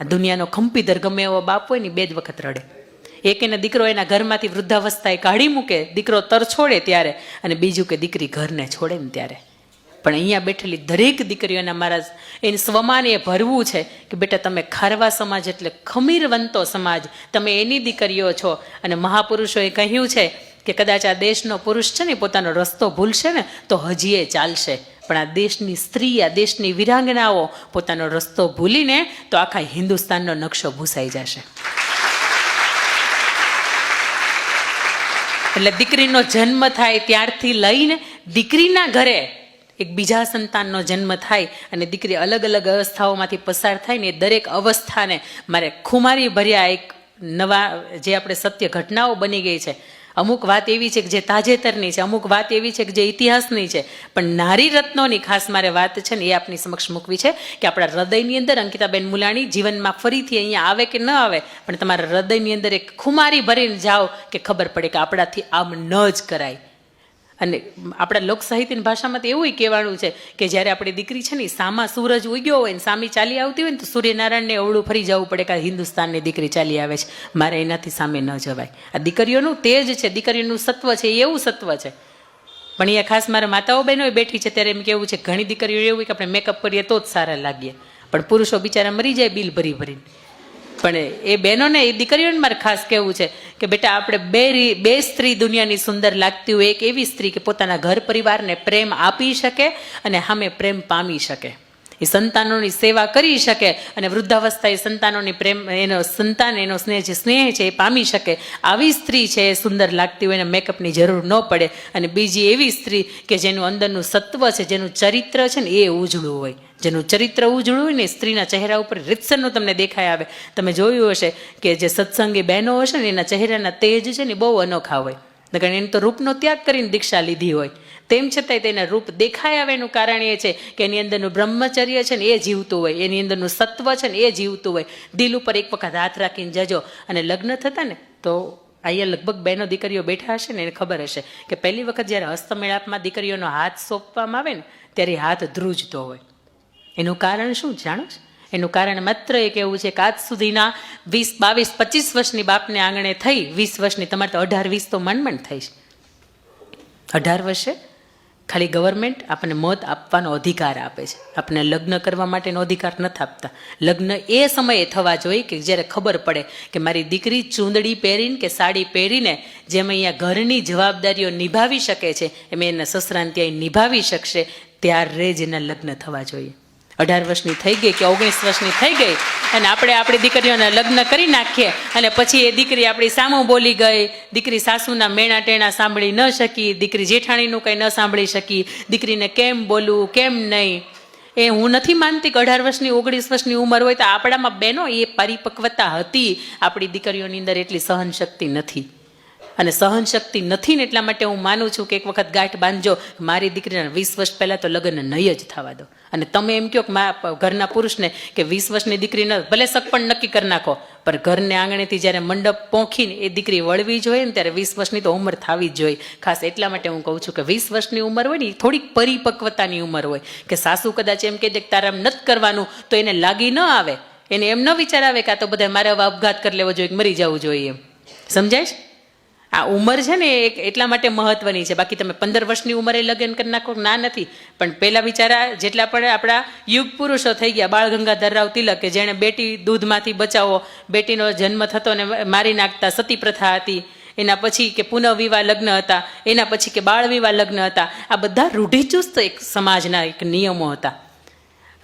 આ દુનિયાનો ખંપીધર ગમે એવો બાપ હોય ને 2 જ વખત રડે. એક એને દીકરો એના ઘરમાંથી વૃદ્ધાવસ્થાએ કાઢી મૂકે, દીકરો તર છોડે ત્યારે, અને બીજું કે દીકરી ઘરને છોડે ને ત્યારે. પણ અહીંયા બેઠેલી દરેક દીકરીઓના મારા એને સ્વમાન એ ભરવું છે કે બેટા તમે ખારવા સમાજ એટલે ખમીરવંતો સમાજ, તમે એની દીકરીઓ છો. અને મહાપુરુષોએ કહ્યું છે કે કદાચ આ દેશનો પુરુષ છે ને પોતાનો રસ્તો ભૂલશે ને તો હજી એ ચાલશે, પણ આ દેશની સ્ત્રી, આ દેશની વિરાંગનાઓ પોતાનો રસ્તો ભૂલીને તો આખા હિન્દુસ્તાનનો નકશો ભૂસાઈ જશે. એટલે દીકરીનો જન્મ થાય ત્યારથી લઈને દીકરીના ઘરે એક બીજા સંતાનનો જન્મ થાય અને દીકરી અલગ અલગ અવસ્થાઓમાંથી પસાર થાય ને, એ દરેક અવસ્થાને મારે ખુમારી ભર્યા એક નવા જે આપણે સત્ય ઘટનાઓ બની ગઈ છે. અમુક વાત એવી છે કે જે તાજેતરની છે, અમુક વાત એવી છે કે જે ઇતિહાસની છે, પણ નારી રત્નોની ખાસ મારે વાત છે ને એ આપની સમક્ષ મૂકવી છે કે આપણા હૃદયની અંદર અંકિતાબેન મુલાણી જીવનમાં ફરીથી અહીંયા આવે કે ન આવે, પણ તમારા હૃદયની અંદર એક ખુમારી ભરીને જાઓ કે ખબર પડે કે આપણાથી આમ ન જ કરાય. અને આપણા લોક સાહિત્યની ભાષામાં તો એવું કહેવાનું છે કે જ્યારે આપણી દીકરી છે ને સામા સૂરજ ઉગ્યો હોય ને સામી ચાલી આવતી હોય ને તો સૂર્યનારાયણને અવળું ફરી જવું પડે કે હિન્દુસ્તાનની દીકરી ચાલી આવે છે, મારે એનાથી સામે ન જવાય. આ દીકરીઓનું તેજ છે, દીકરીઓનું સત્વ છે, એવું સત્વ છે. પણ અહીંયા ખાસ મારા માતાઓ બહેનો બેઠી છે ત્યારે એમ કેવું છે ઘણી દીકરીઓ એવું કે આપણે મેકઅપ કરીએ તો જ સારા લાગીએ, પણ પુરુષો બિચારા મરી જાય બિલ ભરી ભરીને. પણ એ બહેનોને, એ દીકરીઓને મારે ખાસ કહેવું છે કે બેટા આપણે બે સ્ત્રી દુનિયાની સુંદર લાગતી હોય. એક એવી સ્ત્રી કે પોતાના ઘર પરિવારને પ્રેમ આપી શકે અને સામે પ્રેમ પામી શકે, એ સંતાનોની સેવા કરી શકે અને વૃદ્ધાવસ્થાએ સંતાનોની પ્રેમ, એનો સંતાન, એનો સ્નેહ છે એ પામી શકે. આવી સ્ત્રી છે એ સુંદર લાગતી હોય, એને મેકઅપની જરૂર ન પડે. અને બીજી એવી સ્ત્રી કે જેનું અંદરનું સત્વ છે, જેનું ચરિત્ર છે ને એ ઉજળું હોય. જેનું ચરિત્ર ઉજળું હોય ને સ્ત્રીના ચહેરા ઉપર રીતસરનું તમને દેખાય આવે. તમે જોયું હશે કે જે સત્સંગી બહેનો હશે ને એના ચહેરાના તેજ છે ને બહુ અનોખા હોય, કારણ એને તો રૂપનો ત્યાગ કરીને દીક્ષા લીધી હોય, તેમ છતાંય તેના રૂપ દેખાય આવે. એનું કારણ એ છે કે એની અંદરનું બ્રહ્મચર્ય છે ને એ જીવતું હોય, એની અંદરનું સત્વ છે ને એ જીવતું હોય. દિલ ઉપર એક વખત હાથ રાખીને જજો. અને લગ્ન થતા ને તો અહીંયા લગભગ બહેનો દીકરીઓ બેઠા હશે ને એને ખબર હશે કે પહેલી વખત જ્યારે હસ્તમેળાપમાં દીકરીઓનો હાથ સોંપવામાં આવે ને ત્યારે હાથ ધ્રુજતો હોય. એનું કારણ શું જાણો છો? એનું કારણ માત્ર એક એવું છે કે આજ સુધીના 20, 22, 25 વર્ષની બાપને આંગણે થઈ, 20 વર્ષની, તમારે તો 18, 20 તો માંડ થઈ છે. 18 વર્ષે ખાલી ગવર્મેન્ટ આપણને મત આપવાનો અધિકાર આપે છે, આપણને લગ્ન કરવા માટેનો અધિકાર નથી આપતા. લગ્ન એ સમયે થવા જોઈએ કે જ્યારે ખબર પડે કે મારી દીકરી ચૂંદડી પહેરીને કે સાડી પહેરીને જેમ અહીંયા ઘરની જવાબદારીઓ નિભાવી શકે છે એમ એના સસરાને ત્યાં નિભાવી શકશે, ત્યારે જ એના લગ્ન થવા જોઈએ. 18 વર્ષની થઈ ગઈ કે 19 વર્ષની થઈ ગઈ અને આપણે આપણી દીકરીઓના લગ્ન કરી નાખીએ અને પછી એ દીકરી આપણી સામું બોલી ગઈ, દીકરી સાસુના મેણા ટેણા સાંભળી ન શકી, દીકરી જેઠાણીનું કંઈ ન સાંભળી શકી, દીકરીને કેમ બોલવું કેમ નહીં. એ હું નથી માનતી કે 18 વર્ષની 19 વર્ષની ઉંમર હોય તો આપણામાં બહેનો એ પરિપક્વતા હતી, આપણી દીકરીઓની અંદર એટલી સહનશક્તિ નથી. અને સહનશક્તિ નથી ને એટલા માટે હું માનું છું કે એક વખત ગાંઠ બાંધજો, મારી દીકરીના 20 વર્ષ પહેલાં તો લગ્ન નહીં જ થવા દો. અને તમે એમ કહો કે ઘરના પુરુષને કે 20 વર્ષની દીકરીને ભલે સગપણ નક્કી કરી નાખો, પણ ઘરને આંગણેથી જ્યારે મંડપ પહોંચીને એ દીકરી વળવી જોઈએ ને ત્યારે 20 વર્ષની તો ઉંમર થવી જ જોઈએ. ખાસ એટલા માટે હું કહું છું કે 20 વર્ષની ઉંમર હોય ને એ થોડીક પરિપક્વતાની ઉંમર હોય કે સાસુ કદાચ એમ કહે કે તારે એમ નથી કરવાનું તો એને લાગી ન આવે, એને એમ ન વિચાર આવે કે આ તો બધા મારે હવે આપઘાત કરી લેવો જોઈએ, મરી જવું જોઈએ, એમ સમજાય છે? આ ઉંમર છે ને એક એટલા માટે મહત્વની છે. બાકી તમે 15 વર્ષની ઉંમરે લગ્ન કરી નાખો ના નથી, પણ પહેલા બિચારા જેટલા પણ આપણા યુગ પુરુષો થઈ ગયા, બાળ ગંગાધર રાવ તિલક કે જેણે બેટી દૂધમાંથી બચાવો, બેટીનો જન્મ થતો ને મારી નાખતા, સતી પ્રથા હતી, એના પછી કે પુનઃવિવાહ લગ્ન હતા, એના પછી કે બાળ વિવાહ લગ્ન હતા. આ બધા રૂઢિચુસ્ત એક સમાજના એક નિયમો હતા.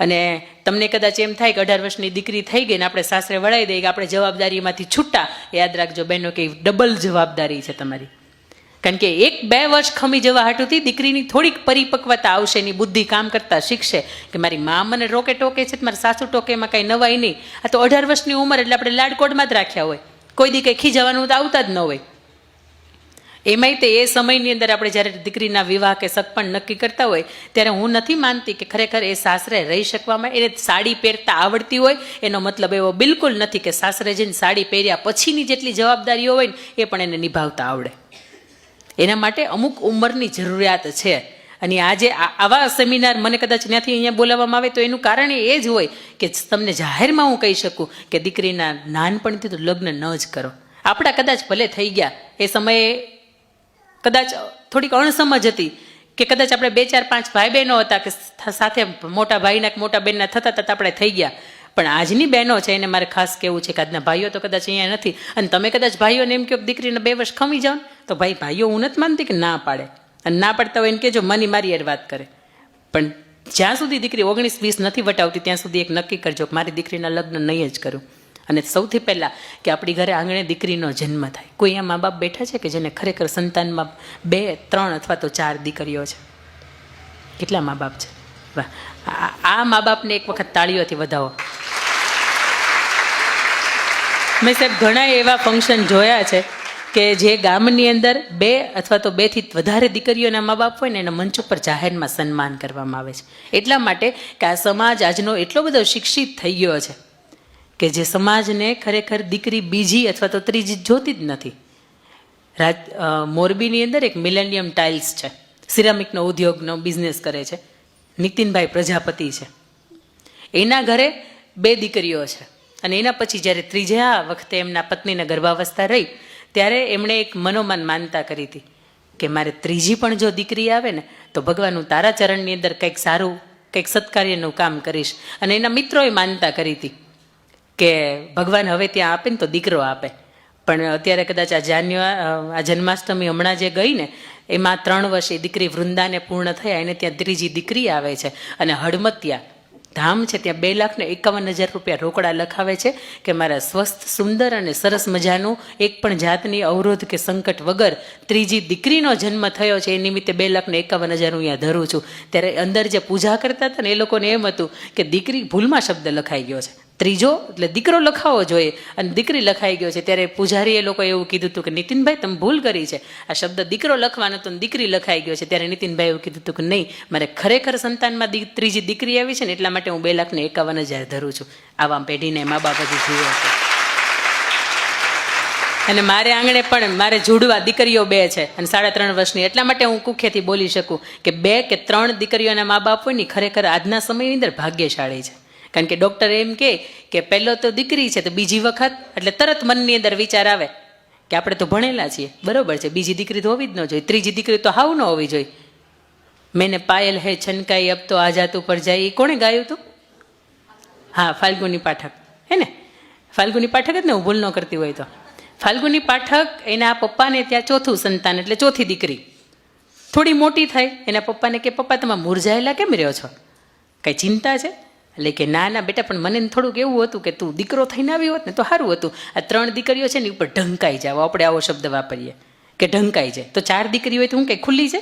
અને તમને કદાચ એમ થાય કે 18 વર્ષની દીકરી થઈ ગઈ ને આપણે સાસરે વળાવી દઈએ કે આપણે જવાબદારીમાંથી છૂટા, યાદ રાખજો બહેનો કે ડબલ જવાબદારી છે તમારી. કારણ કે 1-2 વર્ષ ખમી જવા હાટુથી દીકરીની થોડીક પરિપક્વતા આવશે, એની બુદ્ધિ કામ કરતા શીખશે કે મારી મા મને રોકે ટોકે છે, મારી સાસુ ટોકે એમાં કાંઈ નવાય નહીં. આ તો 18 વર્ષની ઉંમર એટલે આપણે લાડકોડમાં જ રાખ્યા હોય, કોઈ દી કંઈ ખીજવાનું તો આવતા જ ન હોય. એમાંય તે એ સમયની અંદર આપણે જ્યારે દીકરીના વિવાહ કે સગપણ નક્કી કરતા હોય ત્યારે હું નથી માનતી કે ખરેખર એ સાસરે રહી શકવામાં એને સાડી પહેરતા આવડતી હોય. એનો મતલબ એવો બિલકુલ નથી કે સાસરે જઈને સાડી પહેર્યા પછીની જેટલી જવાબદારીઓ હોય ને એ પણ એને નિભાવતા આવડે. એના માટે અમુક ઉંમરની જરૂરિયાત છે અને આજે આવા સેમિનાર મને કદાચ ત્યાંથી અહીંયા બોલાવવામાં આવે તો એનું કારણ એ જ હોય કે તમને જાહેરમાં હું કહી શકું કે દીકરીના નાનપણથી તો લગ્ન ન જ કરો. આપણા કદાચ ભલે થઈ ગયા, એ સમયે કદાચ થોડીક અણસમજ હતી કે કદાચ આપણે 2, 4, 5 ભાઈ બહેનો હતા કે સાથે મોટા ભાઈના કે મોટા બહેનના થતા થતાં આપણે થઈ ગયા. પણ આજની બહેનો છે એને મારે ખાસ કહેવું છે કે આજના ભાઈઓ તો કદાચ અહીંયા નથી, અને તમે કદાચ ભાઈઓને એમ કહો કે દીકરીને 2 વર્ષ ખમી જાઓ તો ભાઈઓ હું નથી માનતી કે ના પાડે, અને ના પાડતા હોય એને કહેજો મની મારી યાર વાત કરે. પણ જ્યાં સુધી દીકરી 19-20 નથી વટાવતી ત્યાં સુધી એક નક્કી કરજો કે મારી દીકરીના લગ્ન નહીં જ કરું. અને સૌથી પહેલાં કે આપણી ઘરે આંગણે દીકરીનો જન્મ થાય. કોઈ અહીંયા મા બાપ બેઠા છે કે જેને ખરેખર સંતાનમાં 2, 3 અથવા તો 4 દીકરીઓ છે? કેટલા મા બાપ છે? વાહ! આ મા બાપને એક વખત તાળીઓથી વધાવો. મેં સાહેબ ઘણા એવા ફંક્શન જોયા છે કે જે ગામની અંદર 2 અથવા તો 2 થી વધારે દીકરીઓના મા બાપ હોય ને એના મંચ ઉપર જાહેરમાં સન્માન કરવામાં આવે છે. એટલા માટે કે આ સમાજ આજનો એટલો બધો શિક્ષિત થઈ ગયો છે કે જે સમાજને ખરેખર દીકરી બીજી અથવા તો ત્રીજી જોતી જ નથી. મોરબીની અંદર એક મિલેનિયમ ટાઇલ્સ છે, સિરામિકનો ઉદ્યોગનો બિઝનેસ કરે છે, નીતિનભાઈ પ્રજાપતિ છે. એના ઘરે 2 દીકરીઓ છે, અને એના પછી જ્યારે ત્રીજા વખતે એમના પત્નીને ગર્ભાવસ્થા રહી ત્યારે એમણે એક મનોમન માનતા કરી હતી કે મારે ત્રીજી પણ જો દીકરી આવે ને તો ભગવાન હું તારા ચરણની અંદર કંઈક સારું, કંઈક સત્કાર્યનું કામ કરીશ. અને એના મિત્રોએ માનતા કરી હતી કે ભગવાન હવે ત્યાં આપે ને તો દીકરો આપે. પણ અત્યારે કદાચ આ જન્માષ્ટમી હમણાં જે ગઈ ને એમાં 3 વર્ષે દીકરી વૃંદાને પૂર્ણ થયા, એને ત્યાં ત્રીજી દીકરી આવે છે. અને હડમતિયા ધામ છે ત્યાં 2,51,000 રૂપિયા રોકડા લખાવે છે કે મારા સ્વસ્થ, સુંદર અને સરસ મજાનું એક પણ જાતની અવરોધ કે સંકટ વગર ત્રીજી દીકરીનો જન્મ થયો છે, એ નિમિત્તે 2,51,000 હું અહીંયા ધરું છું. ત્યારે અંદર જે પૂજા કરતા હતા ને એ લોકોને એમ હતું કે દીકરી, ભૂલમાં શબ્દ લખાઈ ગયો છે, ત્રીજો એટલે દીકરો લખાવો જોઈએ અને દીકરી લખાઈ ગયો છે. ત્યારે પૂજારી એ લોકો એવું કીધું હતું કે નીતિનભાઈ તમે ભૂલ કરી છે, આ શબ્દ દીકરો લખવાનો હતો દીકરી લખાઈ ગયો છે. ત્યારે નીતિનભાઈ એવું કીધું હતું કે નહીં, મારે ખરેખર સંતાનમાં ત્રીજી દીકરી આવી છે ને એટલા માટે હું 2,51,000 ધરું છું. આવા પેઢીને મા બાપ હજી જીવે છે. અને મારે આંગણે પણ મારે જોડવા દીકરીઓ 2 છે અને 3.5 વર્ષની. એટલા માટે હું કુખ્યાથી બોલી શકું કે 2 કે 3 દીકરીઓના મા બાપ હોય ને ખરેખર આજના સમયની અંદર ભાગ્યશાળી છે. કારણ કે ડૉક્ટર એમ કે પહેલો તો દીકરી છે તો બીજી વખત એટલે તરત મનની અંદર વિચાર આવે કે આપણે તો ભણેલા છીએ, બરોબર છે, બીજી દીકરી તો હોવી જ ન જોઈએ, ત્રીજી દીકરી તો હાવ ન હોવી જોઈએ. મેને પાયલ હે છનકાઈ અબ તો આજાત ઉપર જાય, એ કોણે ગાયું હતું? હા, ફાલ્ગુની પાઠક, હે ને? ફાલ્ગુની પાઠક જ ને, હું ભૂલ ન કરતી હોય તો. ફાલ્ગુની પાઠક એના પપ્પાને ત્યાં 4થું સંતાન એટલે 4થી દીકરી. થોડી મોટી થાય એના પપ્પાને કે પપ્પા તમે મુરઝાયેલા કેમ રહ્યો છો, કંઈ ચિંતા છે? એટલે કે ના ના બેટા, પણ મને થોડુંક એવું હતું કે તું દીકરો થઈને આવ્યો હોત ને તો સારું હતું. આ 3 દીકરીઓ છે ને ઉપર ઢંકાઈ જાવ, આપણે આવો શબ્દ વાપરીએ કે ઢંકાઈ જાય. તો 4 દીકરીઓ હોય તો હું કંઈ ખુલ્લી છે?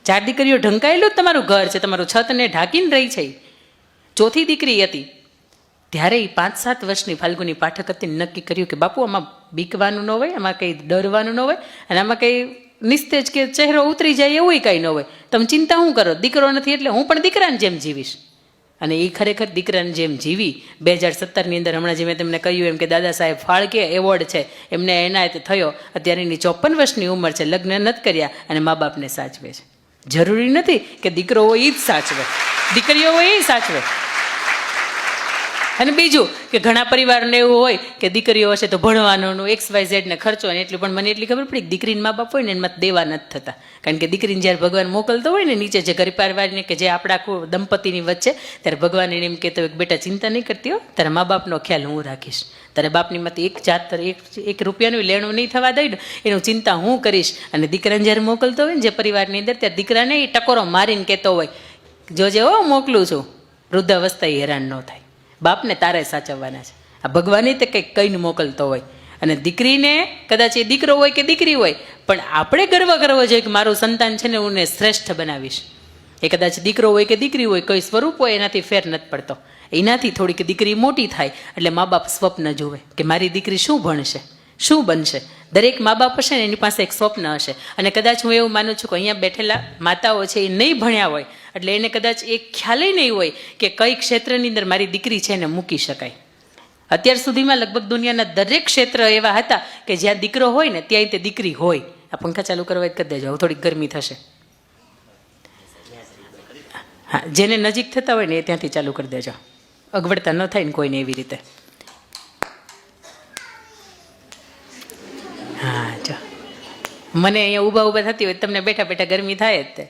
4 દીકરીઓ ઢંકાયેલું જ તમારું ઘર છે, તમારું છતને ઢાંકીને રહી છે. 4થી દીકરી હતી ત્યારે 5-7 વર્ષની ફાલ્ગુની પાઠક હતી, નક્કી કર્યું કે બાપુ આમાં બીકવાનું ન હોય, આમાં કંઈ ડરવાનું ન હોય, અને આમાં કંઈ નિસ્તેજ કે ચહેરો ઉતરી જાય એવું કંઈ ન હોય. તમે ચિંતા શું કરો, દીકરો નથી એટલે હું પણ દીકરાને જેમ જીવીશ. અને એ ખરેખર દીકરાને જેમ જીવી 2017ની અંદર હમણાં જે મેં તમને કહ્યું એમ કે દાદા સાહેબ ફાળકે એવોર્ડ છે એમને એનાયત થયો. અત્યારે એની 54 વર્ષની ઉંમર છે, લગ્ન નથી કર્યા અને મા બાપને સાચવે છે. જરૂરી નથી કે દીકરો હોય એ જ સાચવે, દીકરીઓ હોય એ સાચવે. અને બીજું કે ઘણા પરિવારને એવું હોય કે દીકરીઓ હશે તો ભણવાનો XYZ ને ખર્ચો, અને એટલું પણ મને એટલી ખબર પડી કે દીકરીને મા બાપ હોય ને એમાં દેવા નથી થતા. કારણ કે દીકરીને જ્યારે ભગવાન મોકલતો હોય ને નીચે જે પરિવારને કે જે આપણા દંપતીની વચ્ચે, ત્યારે ભગવાન એને એમ કહેતો હોય કે બેટા ચિંતા નહીં કરતી હો, તારા મા બાપનો ખ્યાલ હું રાખીશ, તારા બાપની માંથી એક રૂપિયાનું લેણું નહીં થવા દઈ, એનું ચિંતા હું કરીશ. અને દીકરાને જ્યારે મોકલતો હોય ને જે પરિવારની અંદર, ત્યારે દીકરાને એ ટકોરો મારીને કહેતો હોય જોજે હો મોકલું છું, વૃદ્ધાવસ્થાએ હેરાન ન થાય, બાપને તારે સાચવવાના છે. આ ભગવાને તે કંઈક કહીને મોકલતો હોય. અને દીકરીને કદાચ એ દીકરો હોય કે દીકરી હોય, પણ આપણે ગર્વ કરવો જોઈએ કે મારું સંતાન છે ને હું એને શ્રેષ્ઠ બનાવીશ. એ કદાચ દીકરો હોય કે દીકરી હોય, કોઈ સ્વરૂપ હોય એનાથી ફેર નથી પડતો. એનાથી થોડીક દીકરી મોટી થાય એટલે મા બાપ સ્વપ્ન જુએ કે મારી દીકરી શું ભણશે, શું બનશે. દરેક મા બાપ હશે ને એની પાસે એક સ્વપ્ન હશે. અને કદાચ હું એવું માનું છું કે અહીંયા બેઠેલા માતાઓ છે એ નહીં ભણ્યા હોય એટલે એને કદાચ એક ખ્યાલ નહીં હોય કે કઈ ક્ષેત્રની અંદર મારી દીકરી છે એને મૂકી શકાય. અત્યાર સુધીમાં લગભગ દુનિયાના દરેક ક્ષેત્ર એવા હતા કે જ્યાં દીકરો હોય ને ત્યાં તે દીકરી હોય. આ પંખા ચાલુ કરવા જ કરી દેજો, થોડીક ગરમી થશે. હા, જેને નજીક થતા હોય ને એ ત્યાંથી ચાલુ કરી દેજો, અગવડતા ન થાય ને કોઈને એવી રીતે. હા, જો મને અહીંયા ઊભા ઊભા થતી હોય તમને બેઠા બેઠા ગરમી થાય જ તે.